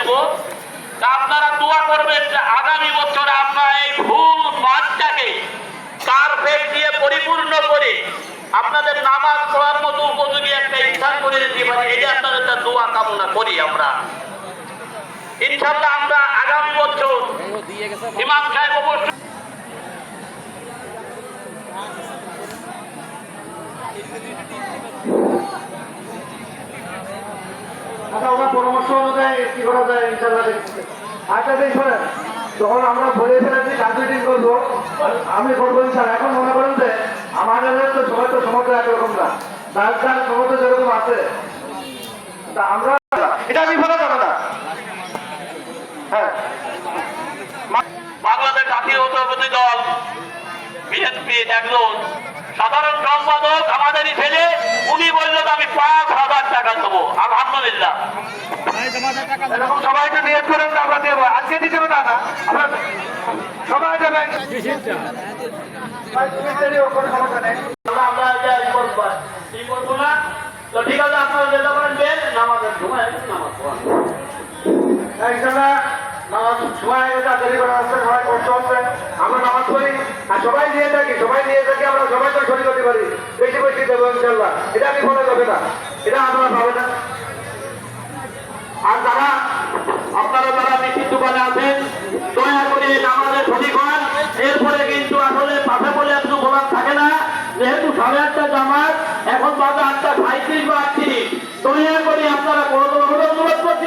ফেলবো। আপনারা দোয়া করবেন যে আগামী বছর আমরা এই ভুল মাঠটাকে কার্পেট দিয়ে পরিপূর্ণ করে আপনাদের নামাজ পড়ার মতো উপযোগী একটা স্থান করে দিতে পারি। এই যে আপনাদের দোয়া কামনা করি আমরা। ইনশাআল্লাহ আমরা আগামী বছর ইমাম সাহেব অবশ্যই আমরা পরামর্শ অনুযায়ী কি করা যায় ইনশাআল্লাহ দেখছি। আরেকটা জিনিস শোনেন, যখন আমরা বলে ফেলেছি কার্পেটিং করবো, আমি করবো ইনশাআল্লাহ। এখন মনে করেন যে আমাদের তো সবাই তো সমস্যা একরকম না, যার যার সমস্যা যেরকম আছে, তা আমরা এটা বিফলে যাবে না। হ্যাঁ, বাংলাদেশ জাতীয়তাবাদী দল বিএনপি একজন সাধারণ সম্পাদক আমাদেরই ছেলে, উনি বললেন আমি 5,000 টাকা দেবো। আলহামদুলিল্লাহ, এরকম সবাইকে নিয়োগ করেন, আমরা দেবো। আজকে দিতে হবে না, আমরা সবাই দেবেন। সমস্যা নেই, আমরা কি করবো না। তো ঠিক আছে, আপনারা যেটা করেন দেন, নামাজের সময় নামাজ পড়ান। ইনশাআল্লাহ নামাজ সময় দেরি করা হচ্ছে, সবাই কষ্ট হচ্ছে, আমরা নামাজ পড়ি আর সবাই নিয়ে থাকি, আমরা সবাই তো শরীর করতে পারি, বেশি বেশি দেবো ইনশাআল্লাহ। এটা আমি বলে যাবে না, এটা আপনারা পাবে না। আর আপনারা যারা মিষ্টির দোকানে আছেন, দয়া করে নামাজের সঠিক হন। এরপরে কিন্তু আসলে পাশে বলে একটু বলার থাকে না, যেহেতু 8:30 জামাত, এখন বাজে 8:35 বা 38। দয়া করে আপনারা কোনো অনুরোধ করছি।